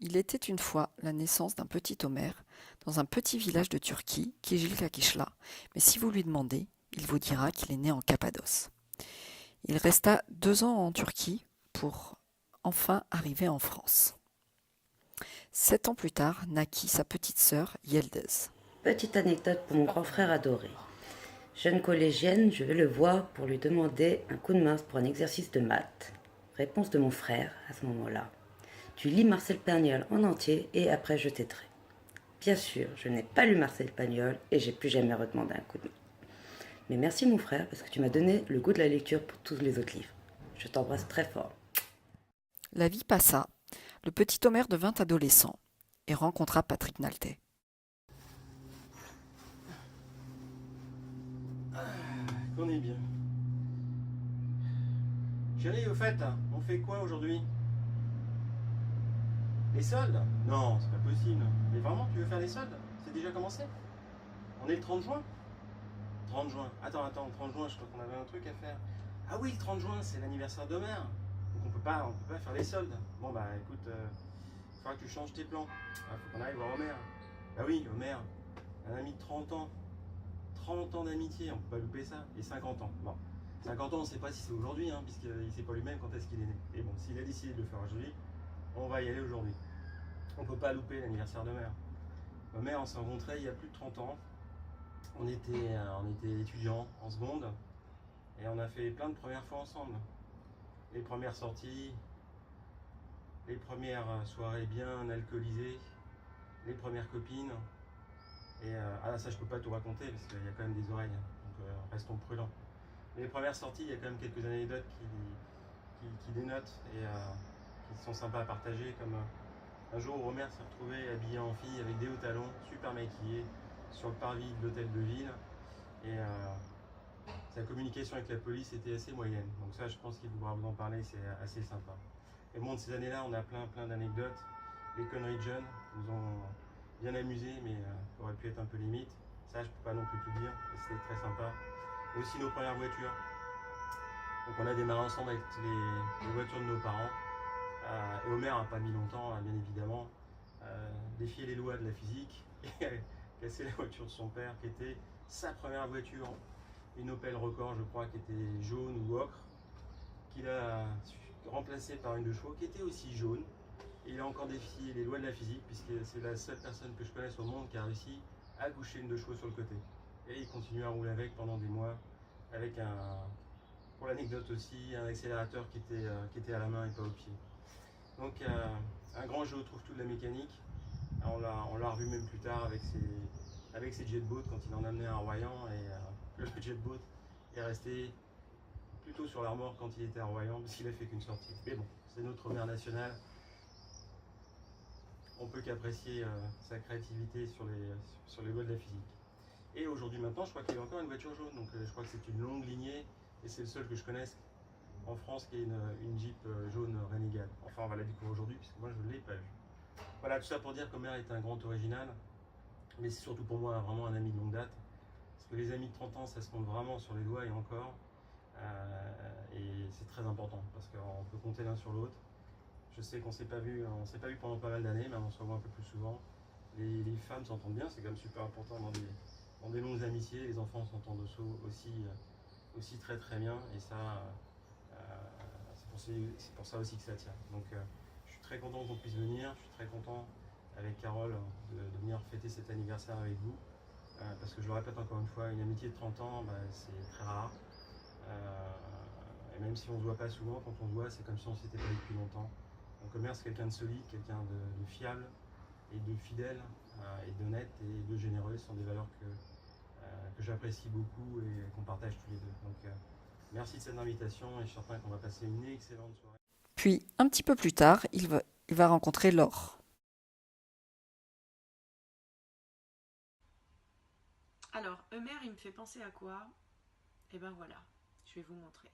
Il était une fois la naissance d'un petit Omer dans un petit village de Turquie, Kijilkakishla, mais si vous lui demandez, il vous dira qu'il est né en Cappadoce. Il resta 2 ans en Turquie pour enfin arriver en France. 7 ans plus tard naquit sa petite sœur Yıldız. Petite anecdote pour mon grand frère adoré. Jeune collégienne, je vais le voir pour lui demander un coup de main pour un exercice de maths. Réponse de mon frère à ce moment-là. Tu lis Marcel Pagnol en entier et après je t'aiderai. Bien sûr, je n'ai pas lu Marcel Pagnol et j'ai plus jamais redemandé un coup de main. Mais merci mon frère parce que tu m'as donné le goût de la lecture pour tous les autres livres. Je t'embrasse très fort. La vie passa, le petit Omer devint adolescent et rencontra Patrick Naltet. Qu'on est bien. Chérie, au fait, on fait quoi aujourd'hui? Les soldes? Non, c'est pas possible. Mais vraiment, tu veux faire les soldes? C'est déjà commencé? On est le 30 juin? 30 juin. Attends, 30 juin, je crois qu'on avait un truc à faire. Ah oui, le 30 juin, c'est l'anniversaire d'Omer. Donc on peut pas faire les soldes. Bon bah écoute, il faudra que tu changes tes plans. Faut qu'on aille voir Omer. Bah oui, Omer, un ami de 30 ans. 30 ans d'amitié, on peut pas louper ça. Et 50 ans. Bon, 50 ans, on ne sait pas si c'est aujourd'hui, puisqu'il ne sait pas lui-même quand est-ce qu'il est né. Et bon, s'il a décidé de le faire aujourd'hui, on va y aller aujourd'hui. On ne peut pas louper l'anniversaire de mère. Ma mère, on s'est rencontrés il y a plus de 30 ans. On était étudiants en seconde et on a fait plein de premières fois ensemble. Les premières sorties, les premières soirées bien alcoolisées, les premières copines. Et ça, je peux pas tout raconter parce qu'il y a quand même des oreilles, donc restons prudents. Mais les premières sorties, il y a quand même quelques anecdotes qui dénotent et qui sont sympas à partager, comme un jour où Romer s'est retrouvé habillé en fille avec des hauts talons, super maquillé, sur le parvis de l'hôtel de ville. Et sa communication avec la police était assez moyenne. Donc ça, je pense qu'il faudra vous en parler, c'est assez sympa. Et bon, de ces années-là, on a plein d'anecdotes. Les conneries de jeunes nous ont bien amusés, mais auraient pu être un peu limite. Ça, je peux pas non plus tout dire, c'était très sympa. Et aussi nos premières voitures. Donc on a démarré ensemble avec les voitures de nos parents. Et Homer n'a pas mis longtemps, bien évidemment, défier les lois de la physique et casser la voiture de son père, qui était sa première voiture, une Opel Record, je crois, qui était jaune ou ocre, qu'il a remplacée par une 2 chevaux, qui était aussi jaune. Et il a encore défié les lois de la physique, puisque c'est la seule personne que je connaisse au monde qui a réussi à coucher une 2 chevaux sur le côté. Et il continue à rouler avec pendant des mois, avec pour l'anecdote aussi, un accélérateur qui était à la main et pas au pied. Donc un grand jeu trouve tout de la mécanique. On l'a revu même plus tard avec ses jetboats quand il en amenait un à Royan et le jetboat est resté plutôt sur la remorque quand il était à Royan parce qu'il a fait qu'une sortie. Mais bon, c'est notre mère nationale. On peut qu'apprécier sa créativité sur les lois de la physique. Et aujourd'hui maintenant, je crois qu'il a encore une voiture jaune, donc je crois que c'est une longue lignée et c'est le seul que je connaisse en France qui est une Jeep jaune Renegade. Enfin, on va la découvrir aujourd'hui puisque moi je ne l'ai pas vue. Voilà, tout ça pour dire qu'Homer est un grand original, mais c'est surtout pour moi vraiment un ami de longue date. Parce que les amis de 30 ans, ça se compte vraiment sur les doigts et encore. Et c'est très important parce qu'on peut compter l'un sur l'autre. Je sais qu'on s'est pas vu pendant pas mal d'années, mais on se revoit un peu plus souvent. Les femmes s'entendent bien, c'est quand même super important dans des longues amitiés. Les enfants s'entendent aussi très très bien, et ça, c'est pour ça aussi que ça tient. Donc je suis très content qu'on puisse venir, je suis très content avec Carole de venir fêter cet anniversaire avec vous. Parce que je le répète encore une fois, une amitié de 30 ans, c'est très rare. Et même si on ne se voit pas souvent, quand on se voit, c'est comme si on ne s'était pas vu depuis longtemps. Donc Omer, c'est quelqu'un de solide, quelqu'un de fiable et de fidèle et d'honnête et de généreux. Ce sont des valeurs que j'apprécie beaucoup et qu'on partage tous les deux. Donc merci de cette invitation et je suis certain qu'on va passer une excellente soirée. Puis, un petit peu plus tard, il va rencontrer Laure. Alors, Eumer, il me fait penser à quoi? Eh ben voilà, je vais vous montrer.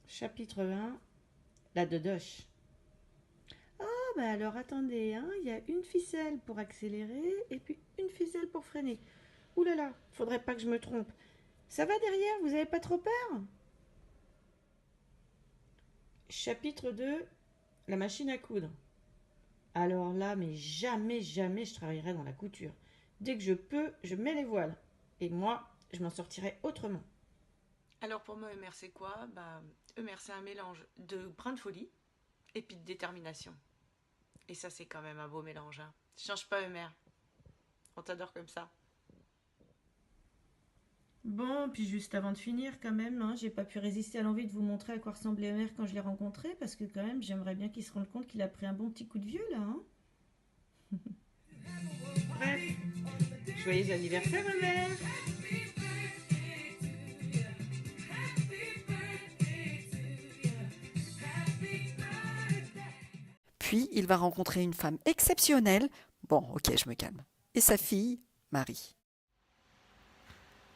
Chapitre 20. La dodoche. Ah, bah alors attendez, hein, il y a une ficelle pour accélérer et puis une ficelle pour freiner. Ouh là là, faudrait pas que je me trompe. Ça va derrière, vous avez pas trop peur? Chapitre 2. La machine à coudre. Alors là, mais jamais, jamais je travaillerai dans la couture. Dès que je peux, je mets les voiles. Et moi, je m'en sortirai autrement. Alors pour moi, Eumer, c'est quoi? Eumer, c'est un mélange de brin de folie et puis de détermination. Et ça, c'est quand même un beau mélange. Hein. Change pas, Eumer. On t'adore comme ça. Bon, puis juste avant de finir, quand même, hein, j'ai pas pu résister à l'envie de vous montrer à quoi ressemblait Homer quand je l'ai rencontré, parce que quand même, j'aimerais bien qu'il se rende compte qu'il a pris un bon petit coup de vieux, là. Hein. Bref, joyeux anniversaire, Homer! Puis il va rencontrer une femme exceptionnelle. Bon, ok, je me calme. Et sa fille, Marie.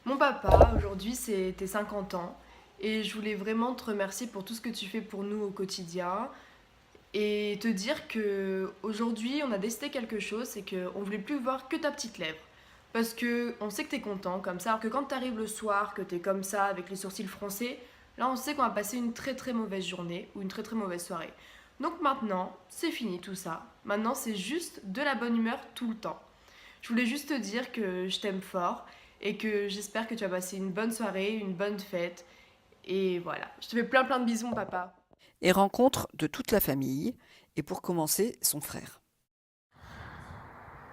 Mon papa, aujourd'hui, c'est tes 50 ans. Et je voulais vraiment te remercier pour tout ce que tu fais pour nous au quotidien. Et te dire que aujourd'hui, on a décidé quelque chose, c'est qu'on voulait plus voir que ta petite lèvre. Parce que on sait que t'es content comme ça, alors que quand t'arrives le soir, que t'es comme ça, avec les sourcils froncés, là on sait qu'on va passer une très très mauvaise journée ou une très très mauvaise soirée. Donc maintenant, c'est fini tout ça. Maintenant, c'est juste de la bonne humeur tout le temps. Je voulais juste te dire que je t'aime fort et que j'espère que tu vas passer une bonne soirée, une bonne fête. Et voilà, je te fais plein plein de bisous, mon papa. Et rencontre de toute la famille. Et pour commencer, son frère.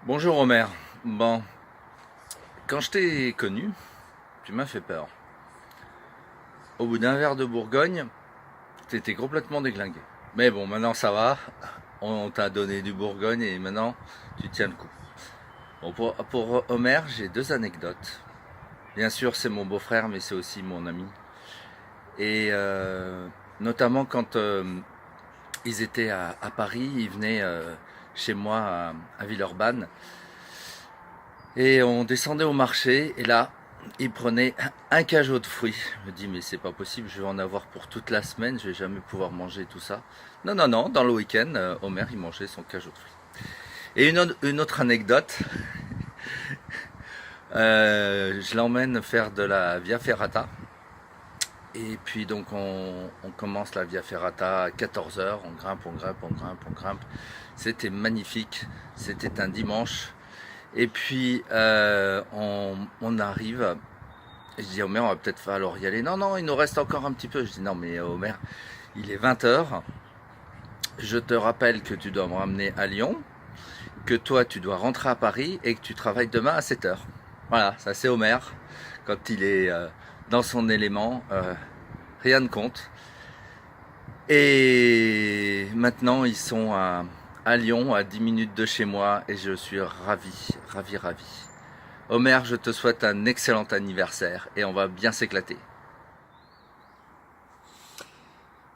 Bonjour Homer. Bon, quand je t'ai connu, tu m'as fait peur. Au bout d'un verre de Bourgogne, t'étais complètement déglingué. Mais bon, maintenant ça va. On t'a donné du Bourgogne et maintenant tu tiens le coup. Bon, pour Homer, j'ai 2 anecdotes. Bien sûr, c'est mon beau-frère, mais c'est aussi mon ami. Et notamment quand ils étaient à Paris, ils venaient chez moi à Villeurbanne. Et on descendait au marché, et là, ils prenaient un cajot de fruits. Je me dis, mais c'est pas possible, je vais en avoir pour toute la semaine, je vais jamais pouvoir manger tout ça. Non, dans le week-end, Homer, il mangeait son cajot de fruits. Et une autre anecdote, je l'emmène faire de la Via Ferrata. Et puis donc on commence la Via Ferrata à 14h, on grimpe. C'était magnifique, c'était un dimanche. Et puis on arrive, et je dis Homer, on va peut-être falloir y aller. Non, il nous reste encore un petit peu. Je dis non mais Homer, il est 20h. Je te rappelle que tu dois me ramener à Lyon, que toi tu dois rentrer à Paris et que tu travailles demain à 7h. Voilà, ça c'est Homer, quand il est dans son élément, rien ne compte. Et maintenant ils sont à Lyon, à 10 minutes de chez moi, et je suis ravi. Homer, je te souhaite un excellent anniversaire et on va bien s'éclater.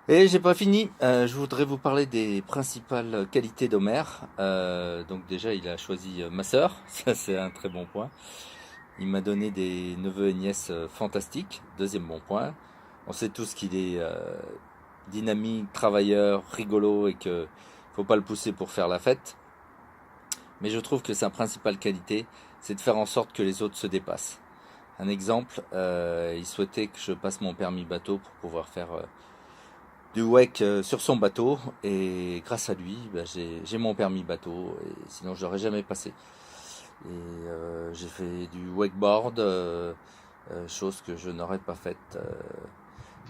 Et j'ai pas fini, je voudrais vous parler des principales qualités d'Homer. Donc déjà, il a choisi ma sœur, ça c'est un très bon point. Il m'a donné des neveux et nièces fantastiques, deuxième bon point. On sait tous qu'il est dynamique, travailleur, rigolo et que faut pas le pousser pour faire la fête. Mais je trouve que sa principale qualité, c'est de faire en sorte que les autres se dépassent. Un exemple, il souhaitait que je passe mon permis bateau pour pouvoir faire du wake sur son bateau. Et grâce à lui, j'ai mon permis bateau. Et sinon, je l'aurais jamais passé. Et j'ai fait du wakeboard, chose que je n'aurais pas faite.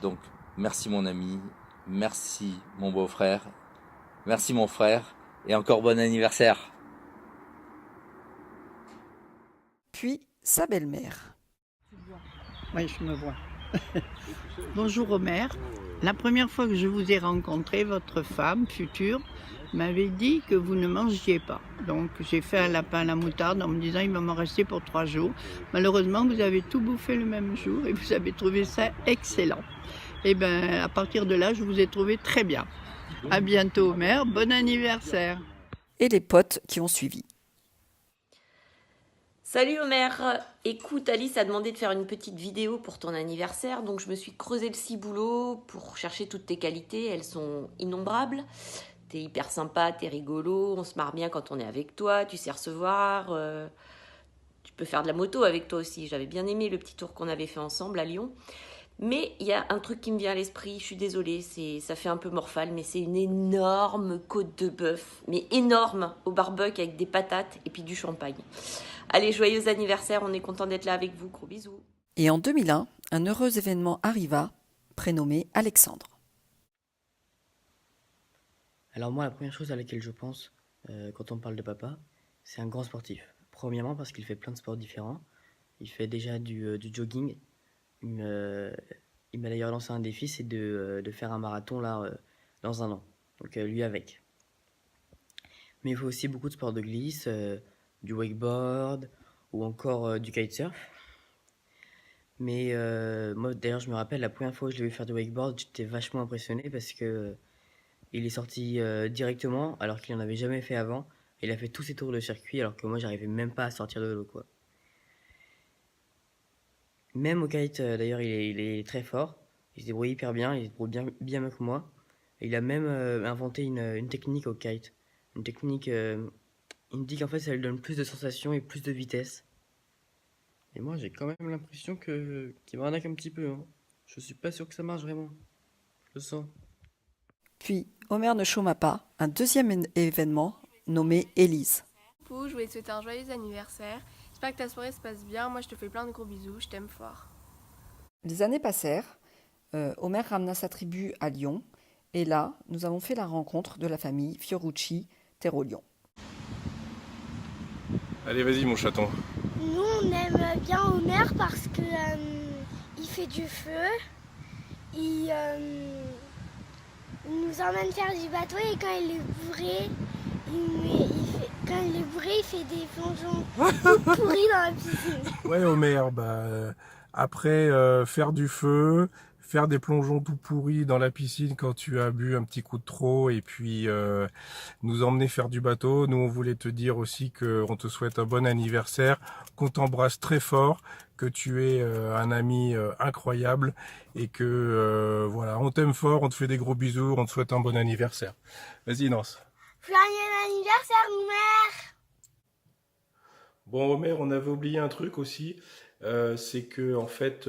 Donc, merci mon ami, merci mon beau-frère, merci mon frère, et encore bon anniversaire. Puis sa belle-mère. Oui, je me vois. Bonjour Homer. La première fois que je vous ai rencontré, votre femme future m'avait dit que vous ne mangiez pas. Donc j'ai fait un lapin à la moutarde en me disant il va m'en rester pour 3 jours. Malheureusement, vous avez tout bouffé le même jour et vous avez trouvé ça excellent. Et bien, à partir de là, je vous ai trouvé très bien. À bientôt Homer, bon anniversaire. Et les potes qui ont suivi. Salut Homer, écoute, Alice a demandé de faire une petite vidéo pour ton anniversaire, donc je me suis creusé le ciboulot pour chercher toutes tes qualités, elles sont innombrables. T'es hyper sympa, t'es rigolo, on se marre bien quand on est avec toi, tu sais recevoir, tu peux faire de la moto avec toi aussi, j'avais bien aimé le petit tour qu'on avait fait ensemble à Lyon. Mais il y a un truc qui me vient à l'esprit, je suis désolée, ça fait un peu morphale, mais c'est une énorme côte de bœuf, mais énorme, au barbecue avec des patates et puis du champagne. Allez, joyeux anniversaire, on est content d'être là avec vous, gros bisous. Et en 2001, un heureux événement arriva, prénommé Alexandre. Alors moi, la première chose à laquelle je pense quand on parle de papa, c'est un grand sportif. Premièrement parce qu'il fait plein de sports différents. Il fait déjà du jogging. Il m'a d'ailleurs lancé un défi, c'est de faire un marathon là dans un an. Donc lui avec. Mais il fait aussi beaucoup de sports de glisse, du wakeboard ou encore du kitesurf. Mais moi d'ailleurs je me rappelle la première fois où je l'ai vu faire du wakeboard, j'étais vachement impressionné parce que il est sorti directement alors qu'il n'en avait jamais fait avant. Il a fait tous ses tours de circuit alors que moi j'arrivais même pas à sortir de l'eau quoi. Même au kite d'ailleurs il est très fort. Il se débrouille hyper bien, il se débrouille bien mieux que moi. Et il a même inventé une technique au kite. Une technique, il me dit qu'en fait ça lui donne plus de sensations et plus de vitesse. Et moi j'ai quand même l'impression qu'il m'arnaque un petit peu. Hein. Je suis pas sûr que ça marche vraiment. Je le sens. Puis, Homer ne chôma pas, un deuxième événement nommé Élise. Je voulais te souhaiter un joyeux anniversaire. J'espère que ta soirée se passe bien. Moi, je te fais plein de gros bisous. Je t'aime fort. Les années passèrent, Homer ramena sa tribu à Lyon, et là, nous avons fait la rencontre de la famille Fiorucci-Terolion. Allez, vas-y, mon chaton. Nous, on aime bien Homer parce que il fait du feu, il nous emmène faire du bateau et quand il est bourré, il fait des plongeons tout pourris dans la piscine. Ouais, Homer, après faire du feu, faire des plongeons tout pourris dans la piscine quand tu as bu un petit coup de trop et puis nous emmener faire du bateau. Nous, on voulait te dire aussi qu'on te souhaite un bon anniversaire, qu'on t'embrasse très fort, que tu es un ami incroyable et que voilà, on t'aime fort, on te fait des gros bisous, on te souhaite un bon anniversaire. Vas-y, Nance. Joyeux anniversaire, Homer! Bon, Homer, on avait oublié un truc aussi. C'est que en fait,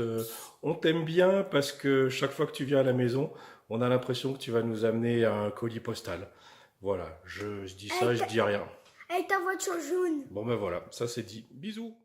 on t'aime bien parce que chaque fois que tu viens à la maison, on a l'impression que tu vas nous amener un colis postal. Voilà, je dis ça et je dis rien. Avec ta voiture jaune. Bon ben voilà, ça c'est dit. Bisous.